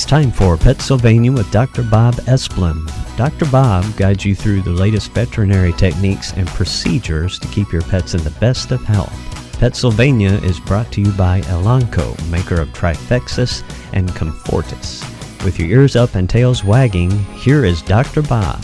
time for PetSylvania with Dr. Bob Esplin. Dr. Bob guides you through the latest veterinary techniques and procedures to keep your pets in the best of health. PetSylvania is brought to you by Elanco, maker of Trifexis and Comfortis. With your ears up and tails wagging, here is Dr. Bob.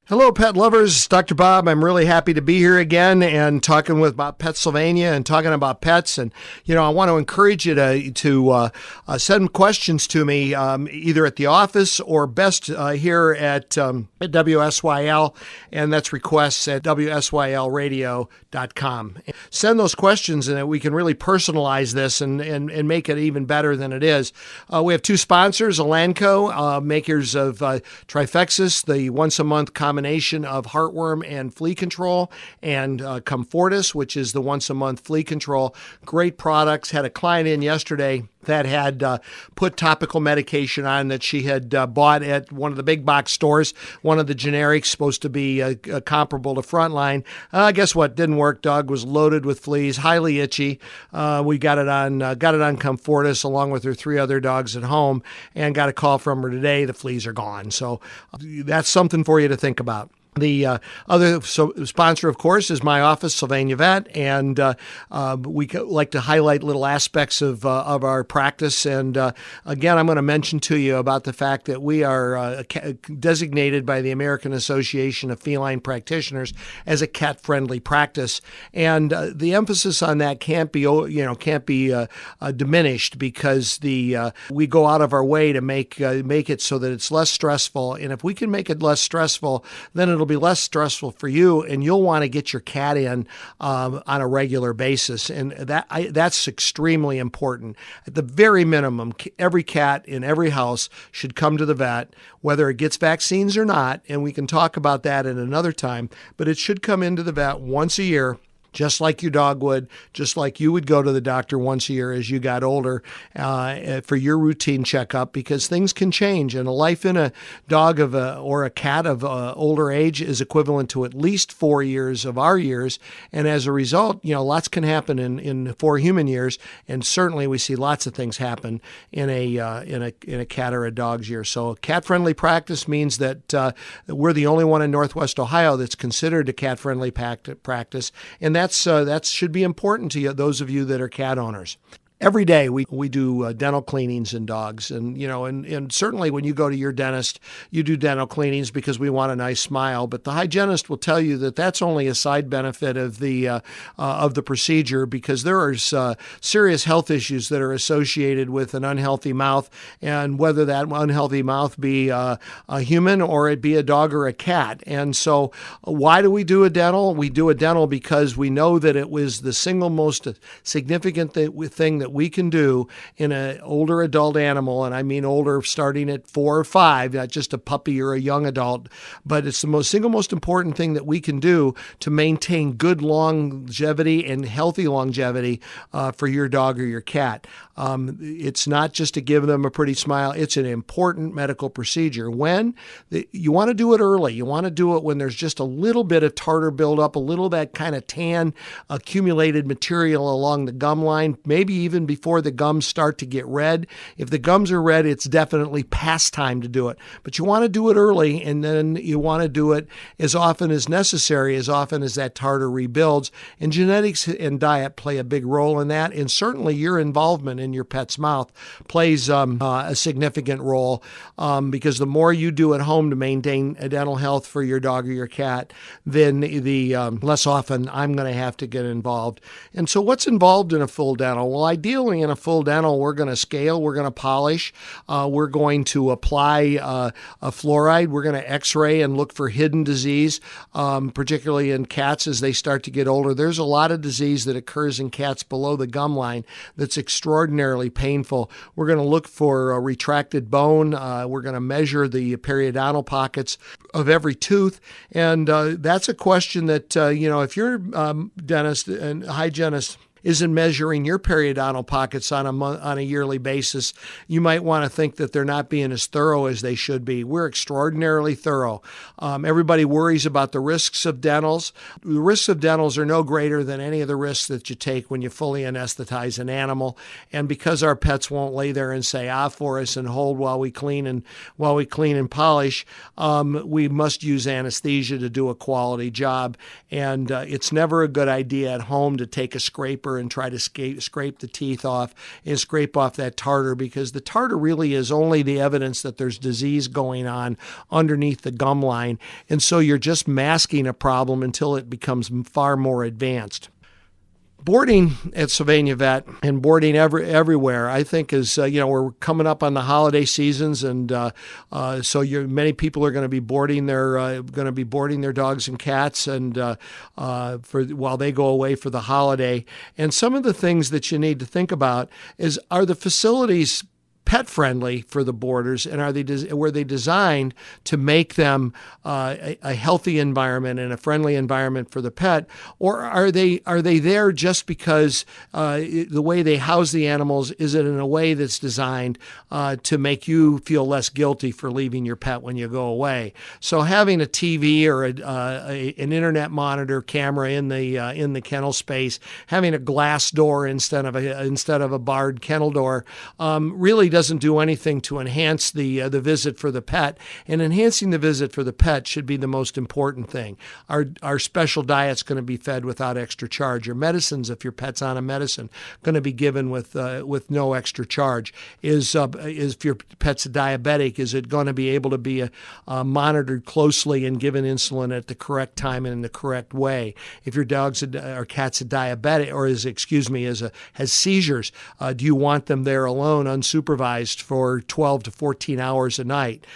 Hello, pet lovers. Dr. Bob. I'm really happy to be here again and talking about PetSylvania and talking about pets. And, I want to encourage you to send questions to me either at the office or best here at WSYL, and that's requests at WSYLradio.com. Send those questions and we can really personalize this and make it even better than it is. We have two sponsors, Elanco, makers of Trifexis, the once-a-month combination of heartworm and flea control, and Comfortis, which is the once-a-month flea control. Great products. Had a client in yesterday that had put topical medication on that she had bought at one of the big box stores, one of the generics supposed to be comparable to Frontline. Guess what? Didn't work. Dog was loaded with fleas, highly itchy. We got it on Comfortis along with her three other dogs at home, and got a call from her today. The fleas are gone. So that's something for you to think about. The other sponsor, of course, is my office, Sylvania Vet, and we like to highlight little aspects of our practice. And again, I'm going to mention to you about the fact that we are designated by the American Association of Feline Practitioners as a cat-friendly practice, and the emphasis on that can't be diminished, because we go out of our way to make it so that it's less stressful. And if we can make it less stressful, then it'll be less stressful for you, and you'll want to get your cat in on a regular basis, and that's extremely important. At the very minimum, every cat in every house should come to the vet, whether it gets vaccines or not, and we can talk about that at another time, but it should come into the vet once a year, just like your dog would, just like you would go to the doctor once a year as you got older for your routine checkup, because things can change. And a life in a dog or a cat of older age is equivalent to at least 4 years of our years. And as a result, lots can happen in 4 human years. And certainly we see lots of things happen in a cat or a dog's year. So cat-friendly practice means that we're the only one in Northwest Ohio that's considered a cat-friendly practice. And that should be important to you, those of you that are cat owners. Every day we do dental cleanings in dogs, and and certainly when you go to your dentist, you do dental cleanings because we want a nice smile. But the hygienist will tell you that that's only a side benefit of the procedure, because there are serious health issues that are associated with an unhealthy mouth, and whether that unhealthy mouth be a human or it be a dog or a cat. And so, why do we do a dental? We do a dental because we know that it was the single most significant thing that we can do in an older adult animal, and I mean older starting at 4 or 5, not just a puppy or a young adult, but it's the single most important thing that we can do to maintain good longevity and healthy longevity for your dog or your cat. It's not just to give them a pretty smile. It's an important medical procedure. You want to do it early. You want to do it when there's just a little bit of tartar buildup, a little of that kind of tan accumulated material along the gum line, maybe even before the gums start to get red. If the gums are red, it's definitely past time to do it. But you want to do it early, and then you want to do it as often as necessary, as often as that tartar rebuilds. And genetics and diet play a big role in that, and certainly your involvement in your pet's mouth plays a significant role, because the more you do at home to maintain dental health for your dog or your cat, then the less often I'm going to have to get involved. And so what's involved in a full dental? Well, ideally in a full dental, we're going to scale, we're going to polish, we're going to apply a fluoride, we're going to x-ray and look for hidden disease, particularly in cats as they start to get older. There's a lot of disease that occurs in cats below the gum line that's extraordinarily painful. We're going to look for a retracted bone. We're going to measure the periodontal pockets of every tooth. And that's a question that, if your dentist and hygienist isn't measuring your periodontal pockets on a yearly basis, you might want to think that they're not being as thorough as they should be. We're extraordinarily thorough. Everybody worries about the risks of dentals. The risks of dentals are no greater than any of the risks that you take when you fully anesthetize an animal. And because our pets won't lay there and say ah for us and hold while we clean and polish, we must use anesthesia to do a quality job. And it's never a good idea at home to take a scraper and try to scrape the teeth off and scrape off that tartar, because the tartar really is only the evidence that there's disease going on underneath the gum line. And so you're just masking a problem until it becomes far more advanced. Boarding at Sylvania Vet and boarding everywhere, I think, is we're coming up on the holiday seasons, and so many people are going to be boarding their dogs and cats, and while they go away for the holiday. And some of the things that you need to think about are the facilities pet friendly for the boarders, and were they designed to make them a healthy environment and a friendly environment for the pet, or are they there just because the way they house the animals is it in a way that's designed to make you feel less guilty for leaving your pet when you go away? So having a TV or an internet monitor camera in the kennel space, having a glass door instead of a barred kennel door, really doesn't do anything to enhance the visit for the pet. And enhancing the visit for the pet should be the most important thing. Our special diet's going to be fed without extra charge. Your medicines, if your pet's on a medicine, going to be given with no extra charge. If your pet's a diabetic, is it going to be able to be monitored closely and given insulin at the correct time and in the correct way? If your dog's or cat's a diabetic, or has seizures, do you want them there alone, unsupervised, for 12 to 14 hours a night?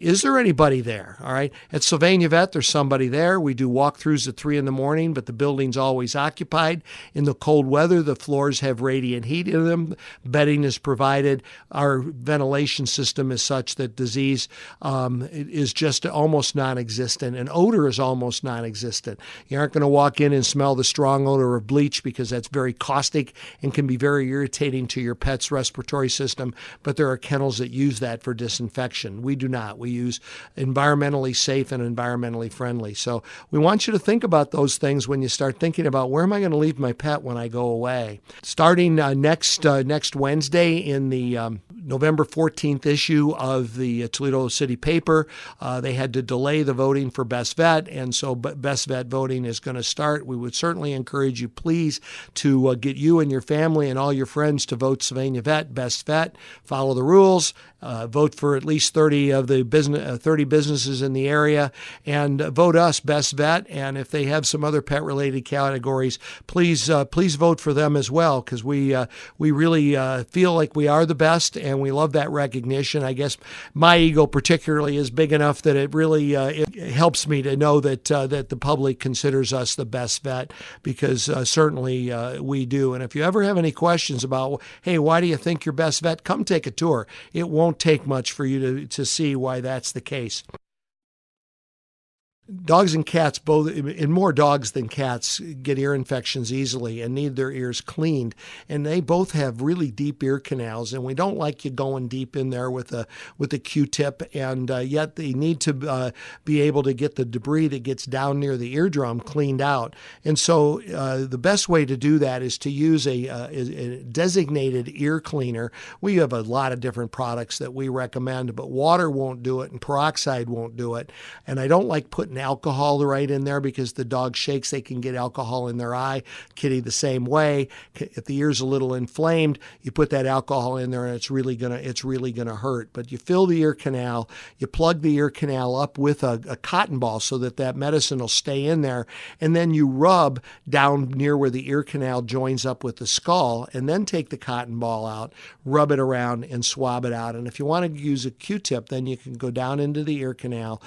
Is there anybody there? All right. At Sylvania Vet, there's somebody there. We do walkthroughs at 3 a.m, but the building's always occupied. In the cold weather, the floors have radiant heat in them. Bedding is provided. Our ventilation system is such that disease is just almost non-existent, and odor is almost non-existent. You aren't going to walk in and smell the strong odor of bleach, because that's very caustic and can be very irritating to your pet's respiratory system. But there are kennels that use that for disinfection. We do not. We use environmentally safe and environmentally friendly. So we want you to think about those things when you start thinking about, where am I going to leave my pet when I go away? Starting next Wednesday in the November 14th issue of the Toledo City paper, they had to delay the voting for Best Vet, and so Best Vet voting is going to start. We would certainly encourage you, please, to get you and your family and all your friends to vote Sylvania Vet, Best Vet. Follow the rules. Vote for at least 30 of the 30 businesses in the area, and vote us Best Vet. And if they have some other pet-related categories, please vote for them as well, because we really feel like we are the best, and we love that recognition. I guess my ego particularly is big enough that it really it helps me to know that the public considers us the best vet, because certainly we do. And if you ever have any questions about, hey, why do you think you're best vet, come take a tour. It won't take much for you to see why that's the case. Dogs and cats, and more dogs than cats, get ear infections easily and need their ears cleaned. And they both have really deep ear canals, and we don't like you going deep in there with a Q-tip. And yet they need to be able to get the debris that gets down near the eardrum cleaned out. And so the best way to do that is to use a designated ear cleaner. We have a lot of different products that we recommend, but water won't do it, and peroxide won't do it. And I don't like putting alcohol right in there, because the dog shakes, they can get alcohol in their eye. Kitty the same way. If the ear's a little inflamed, you put that alcohol in there and it's really gonna hurt. But you fill the ear canal, you plug the ear canal up with a cotton ball so that medicine will stay in there, and then you rub down near where the ear canal joins up with the skull, and then take the cotton ball out, rub it around, and swab it out. And if you want to use a Q-tip, then you can go down into the ear canal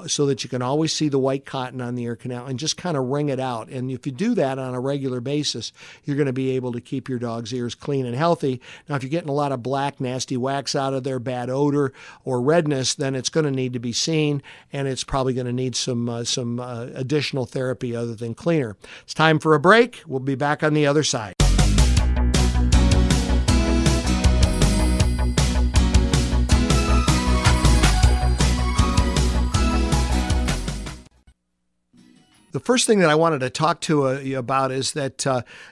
so that that you can always see the white cotton on the ear canal and just kind of wring it out. And if you do that on a regular basis, you're going to be able to keep your dog's ears clean and healthy. Now, if you're getting a lot of black, nasty wax out of there, bad odor or redness, then it's going to need to be seen, and it's probably going to need some additional therapy other than cleaner. It's time for a break. We'll be back on the other side. The first thing that I wanted to talk to you about is that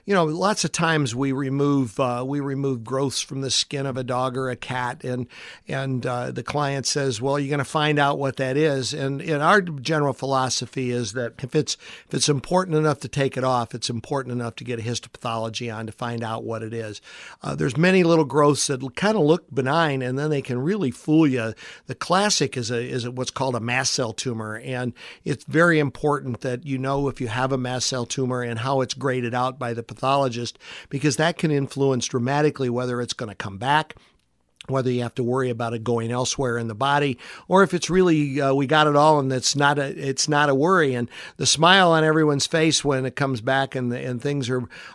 lots of times we remove growths from the skin of a dog or a cat, and the client says, "Well, you're going to find out what that is." And our general philosophy is that if it's important enough to take it off, it's important enough to get a histopathology on to find out what it is. There's many little growths that kind of look benign, and then they can really fool you. The classic is what's called a mast cell tumor, and it's very important that you know if you have a mast cell tumor and how it's graded out by the pathologist, because that can influence dramatically whether it's going to come back, whether you have to worry about it going elsewhere in the body, or if it's really we got it all and it's not a worry. And the smile on everyone's face when it comes back and things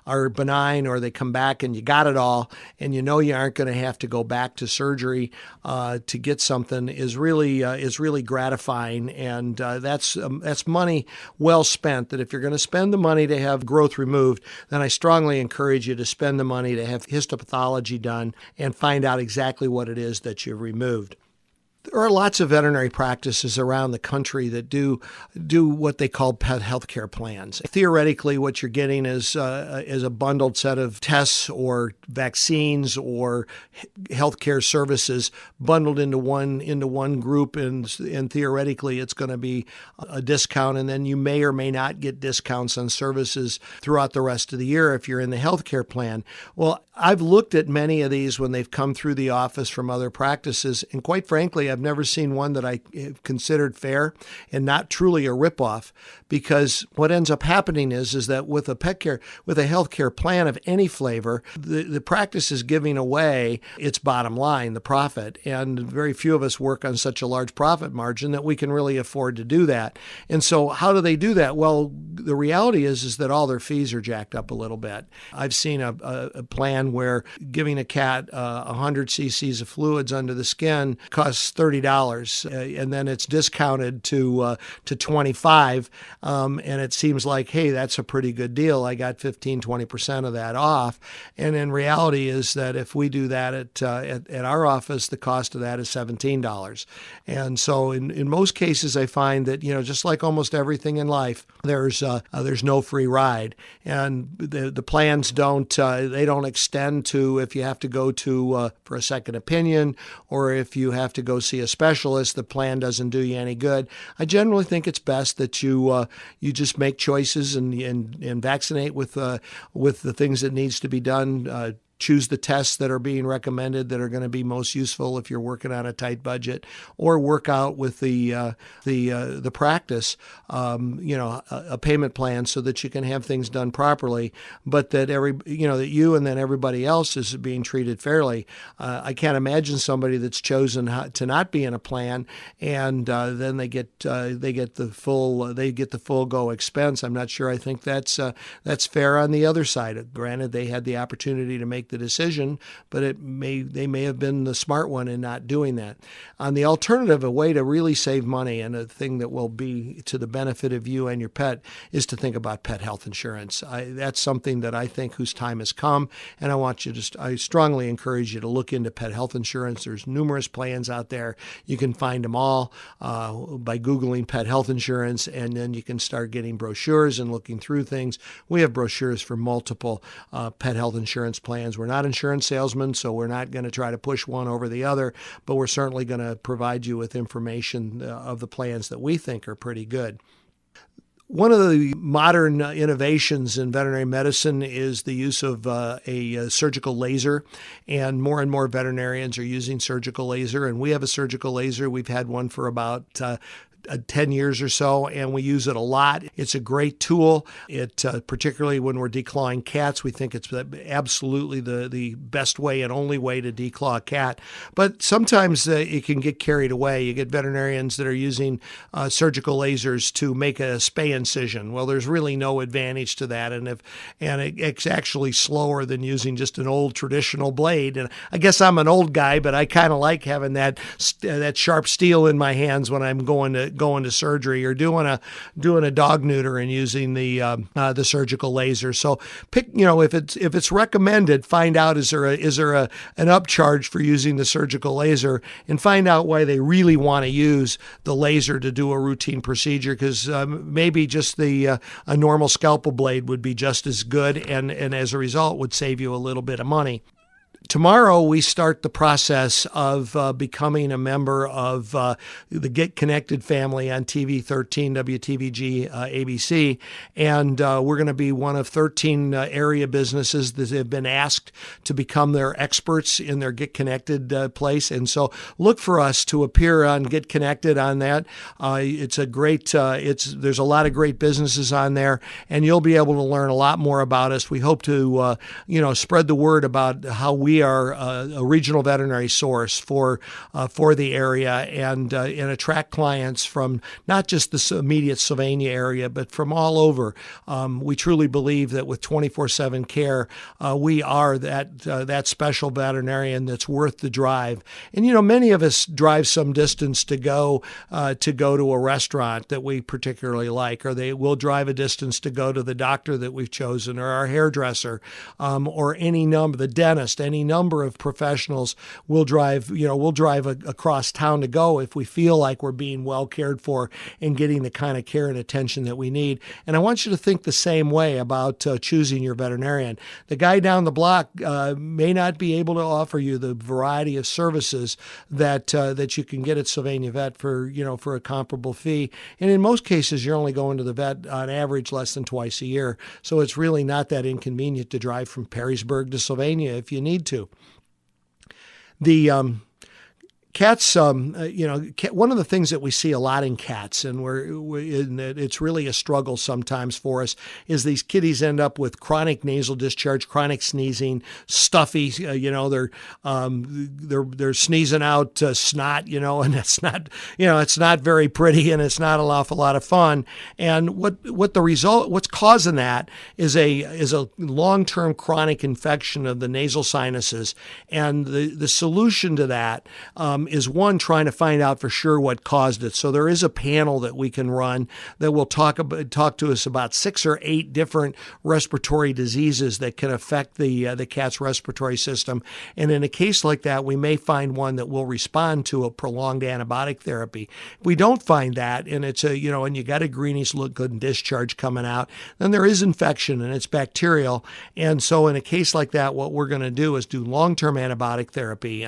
are benign, or they come back and you got it all and you know you aren't going to have to go back to surgery to get something is really gratifying, and that's money well spent. That if you're going to spend the money to have growth removed, then I strongly encourage you to spend the money to have histopathology done and find out exactly what it is that you've removed. There are lots of veterinary practices around the country that do what they call pet healthcare plans. Theoretically, what you're getting is a bundled set of tests or vaccines or healthcare services bundled into one group, and theoretically, it's going to be a discount. And then you may or may not get discounts on services throughout the rest of the year if you're in the healthcare plan. Well, I've looked at many of these when they've come through the office from other practices, and quite frankly, I've never seen one that I considered fair and not truly a ripoff, because what ends up happening is that with a healthcare plan of any flavor, the practice is giving away its bottom line, the profit, and very few of us work on such a large profit margin that we can really afford to do that. And so how do they do that? Well, the reality is that all their fees are jacked up a little bit. I've seen a plan where giving a cat 100 cc's of fluids under the skin costs $30, and then it's discounted to $25, and it seems like, hey, that's a pretty good deal. I got 15-20% of that off, and in reality is that if we do that at our office, the cost of that is $17. And so in most cases, I find that just like almost everything in life, there's no free ride, and the plans don't extend to if you have to go to for a second opinion, or if you have to go see a specialist. The plan doesn't do you any good. I generally think it's best that you just make choices and vaccinate with the things that needs to be done. Choose the tests that are being recommended that are going to be most useful if you're working on a tight budget, or work out with the practice, a payment plan so that you can have things done properly, but that that you and then everybody else is being treated fairly. I can't imagine somebody that's chosen to not be in a plan and then they get the full go expense. I'm not sure. I think that's fair on the other side. Granted, they had the opportunity to make the decision, but they may have been the smart one in not doing that. On the alternative, a way to really save money and a thing that will be to the benefit of you and your pet is to think about pet health insurance. That's something that I think whose time has come, and I strongly encourage you to look into pet health insurance. There's numerous plans out there. You can find them all by Googling pet health insurance, and then you can start getting brochures and looking through things. We have brochures for multiple pet health insurance plans. We're not insurance salesmen, so we're not going to try to push one over the other, but we're certainly going to provide you with information of the plans that we think are pretty good. One of the modern innovations in veterinary medicine is the use of a surgical laser, and more veterinarians are using surgical laser, and we have a surgical laser. We've had one for about 10 years or so, and we use it a lot. It's a great tool. It particularly when we're declawing cats, we think it's absolutely the best way and only way to declaw a cat. But sometimes it can get carried away. You get veterinarians that are using surgical lasers to make a spay incision. Well, there's really no advantage to that, and it's actually slower than using just an old traditional blade. And I guess I'm an old guy, but I kind of like having that sharp steel in my hands when I'm going to surgery or doing a dog neuter and using the surgical laser. So pick, if it's recommended, find out is there an upcharge for using the surgical laser, and find out why they really want to use the laser to do a routine procedure, because maybe just a normal scalpel blade would be just as good, and as a result would save you a little bit of money. Tomorrow, we start the process of becoming a member of the Get Connected family on TV 13, WTVG, ABC, and we're going to be one of 13 area businesses that have been asked to become their experts in their Get Connected place. And so look for us to appear on Get Connected on that. It's a great, there's a lot of great businesses on there, and you'll be able to learn a lot more about us. We hope to, spread the word about how we are a regional veterinary source for the area, and attract clients from not just the immediate Sylvania area, but from all over. We truly believe that with 24/7 care, we are that special veterinarian that's worth the drive. And many of us drive some distance to go to a restaurant that we particularly like, or they will drive a distance to go to the doctor that we've chosen, or our hairdresser, or the dentist. Any number of professionals will drive across town to go if we feel like we're being well cared for and getting the kind of care and attention that we need. And I want you to think the same way about choosing your veterinarian. The guy down the block may not be able to offer you the variety of services that you can get at Sylvania Vet for a comparable fee. And in most cases, you're only going to the vet on average less than twice a year. So it's really not that inconvenient to drive from Perrysburg to Sylvania if you need to. The cats, one of the things that we see a lot in cats, and it's really a struggle sometimes for us, is these kitties end up with chronic nasal discharge, chronic sneezing, stuffy. They're sneezing out snot. And it's not, it's not very pretty, and it's not an awful lot of fun. And what's causing that is a long-term chronic infection of the nasal sinuses, and the solution to that is one, trying to find out for sure what caused it. So there is a panel that we can run that will talk to us about 6 or 8 different respiratory diseases that can affect the cat's respiratory system. And in a case like that, we may find one that will respond to a prolonged antibiotic therapy. If we don't find that, and it's and you got a greenish look and discharge coming out, then there is infection and it's bacterial. And so in a case like that, what we're going to do is do long-term antibiotic therapy,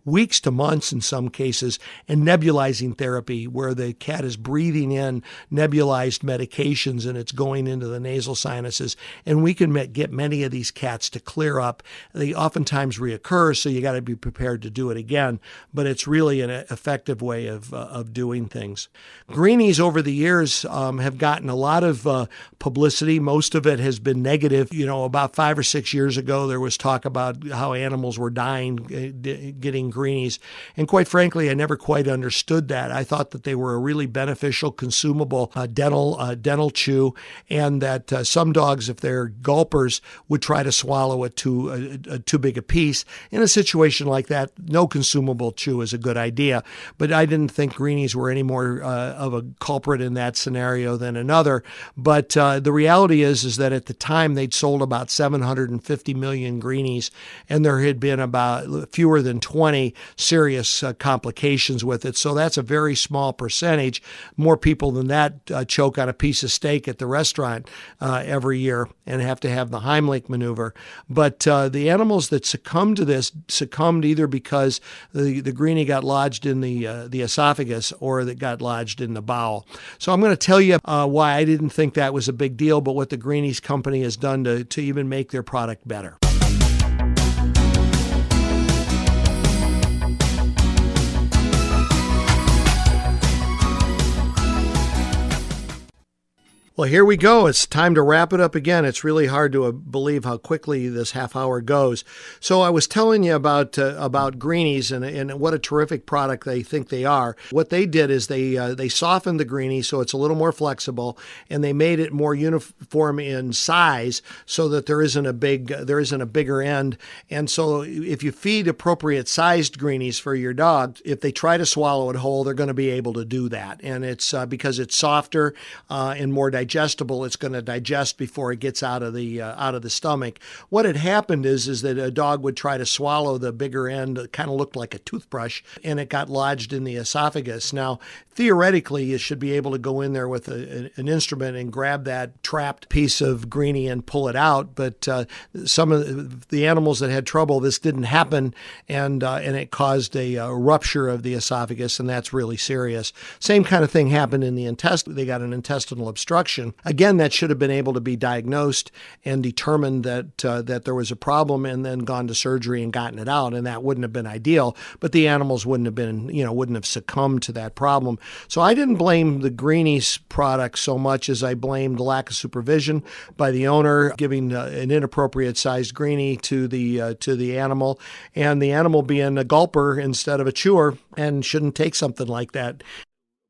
weeks to months in some cases, and nebulizing therapy, where the cat is breathing in nebulized medications and it's going into the nasal sinuses. And we can get many of these cats to clear up. They oftentimes reoccur, so you got to be prepared to do it again. But it's really an effective way of doing things. Greenies over the years have gotten a lot of publicity. Most of it has been negative. About 5 or 6 years ago, there was talk about how animals were dying getting greenies. And quite frankly, I never quite understood that. I thought that they were a really beneficial, consumable dental chew, and that some dogs, if they're gulpers, would try to swallow it too big a piece. In a situation like that, no consumable chew is a good idea. But I didn't think greenies were any more of a culprit in that scenario than another. But the reality is that at the time they'd sold about 750 million greenies, and there had been about fewer than 20 serious complications with it. So that's a very small percentage. More people than that choke on a piece of steak at the restaurant every year and have to have the Heimlich maneuver. But the animals that succumbed to this succumbed either because the greenie got lodged in the esophagus, or that got lodged in the bowel. So I'm going to tell you why I didn't think that was a big deal, but what the Greenies company has done to even make their product better. Well, here we go. It's time to wrap it up again. It's really hard to believe how quickly this half hour goes. So I was telling you about Greenies and what a terrific product they think they are. What they did is they softened the Greenie so it's a little more flexible, and they made it more uniform in size so that there isn't a bigger end. And so if you feed appropriate sized Greenies for your dog, if they try to swallow it whole, they're going to be able to do that. And it's because it's softer and more digestible, it's going to digest before it gets out of the stomach. What had happened is that a dog would try to swallow the bigger end. It kind of looked like a toothbrush, and it got lodged in the esophagus. Now, theoretically, you should be able to go in there with an instrument and grab that trapped piece of Greenie and pull it out. But some of the animals that had trouble, this didn't happen, and it caused a rupture of the esophagus, and that's really serious. Same kind of thing happened in the intestine. They got an intestinal obstruction. Again, that should have been able to be diagnosed and determined that there was a problem, and then gone to surgery and gotten it out, and that wouldn't have been ideal. But the animals wouldn't have succumbed to that problem. So I didn't blame the Greenies product so much as I blamed lack of supervision by the owner, giving an inappropriate sized Greenie to the animal, and the animal being a gulper instead of a chewer, and shouldn't take something like that.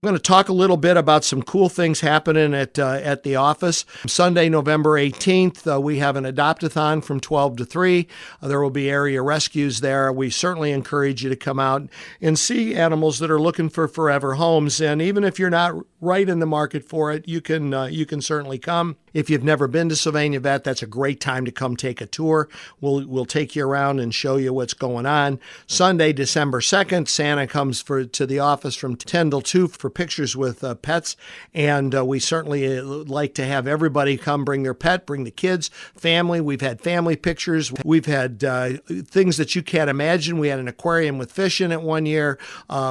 I'm going to talk a little bit about some cool things happening at the office. Sunday, November 18th, we have an adopt-a-thon from 12 to 3. There will be area rescues there. We certainly encourage you to come out and see animals that are looking for forever homes. And even if you're not right in the market for it, you can certainly come. If you've never been to Sylvania Vet, that's a great time to come take a tour. We'll take you around and show you what's going on. Sunday, December 2nd, Santa comes to the office from 10 till 2 for pictures with pets, and we certainly like to have everybody come, bring their pet, bring the kids, family. We've had family pictures. We've had things that you can't imagine. We had an aquarium with fish in it one year.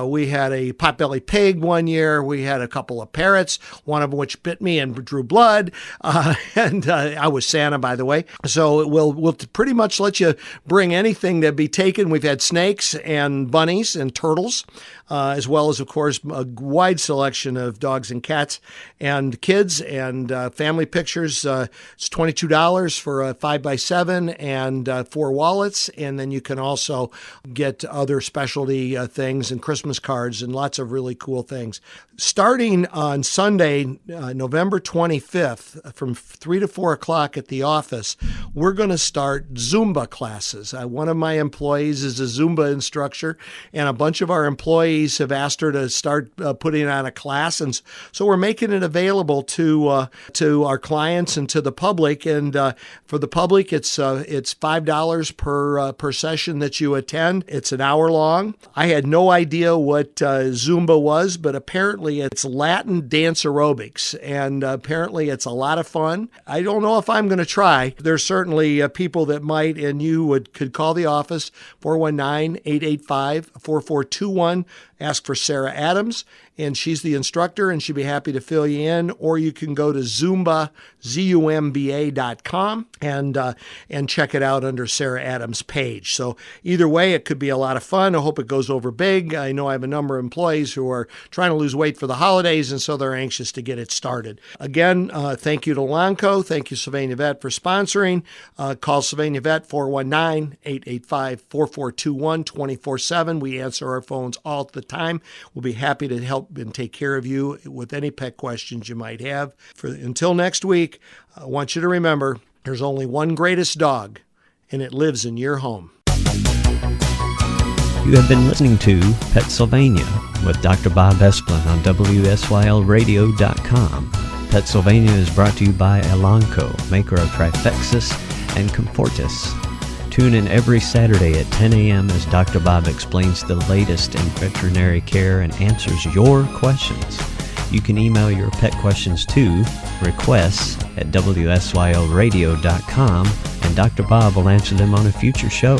We had a potbelly pig one year. We had a couple of parrots, one of which bit me and drew blood. And I was Santa, by the way. So we'll pretty much let you bring anything that be taken. We've had snakes and bunnies and turtles, as well as, of course, a wide selection of dogs and cats and kids and family pictures. It's $22 for a 5x7 and 4 wallets. And then you can also get other specialty things and Christmas cards and lots of really cool things. Starting on Sunday, November 25th, from 3 to 4 o'clock at the office, we're going to start Zumba classes. One of my employees is a Zumba instructor, and a bunch of our employees have asked her to start putting on a class. And so we're making it available to our clients and to the public. And for the public, it's $5 per session that you attend. It's an hour long. I had no idea what Zumba was, but apparently it's Latin dance aerobics, and apparently it's a lot of fun. I don't know if I'm going to try. There's certainly people that might, and you could call the office, 419-885-4421. Ask for Sarah Adams, and she's the instructor, and she'd be happy to fill you in. Or you can go to ZumbaZumba.com and check it out under Sarah Adams' page. So either way, it could be a lot of fun. I hope it goes over big. I know I have a number of employees who are trying to lose weight for the holidays, and so they're anxious to get it started. Again, thank you to Lonco. Thank you, Sylvania Vet, for sponsoring. Call Sylvania Vet, 419-885-4421, 24/7. We answer our phones all the time. We'll be happy to help and take care of you with any pet questions you might have. Until next week, I want you to remember there's only one greatest dog, and it lives in your home. You have been listening to PetSylvania with Dr. Bob Esplin on WSYLradio.com. PetSylvania is brought to you by Elanco, maker of Trifexis and Comfortis. Tune in every Saturday at 10 a.m. as Dr. Bob explains the latest in veterinary care and answers your questions. You can email your pet questions to requests@WSYLradio.com, and Dr. Bob will answer them on a future show.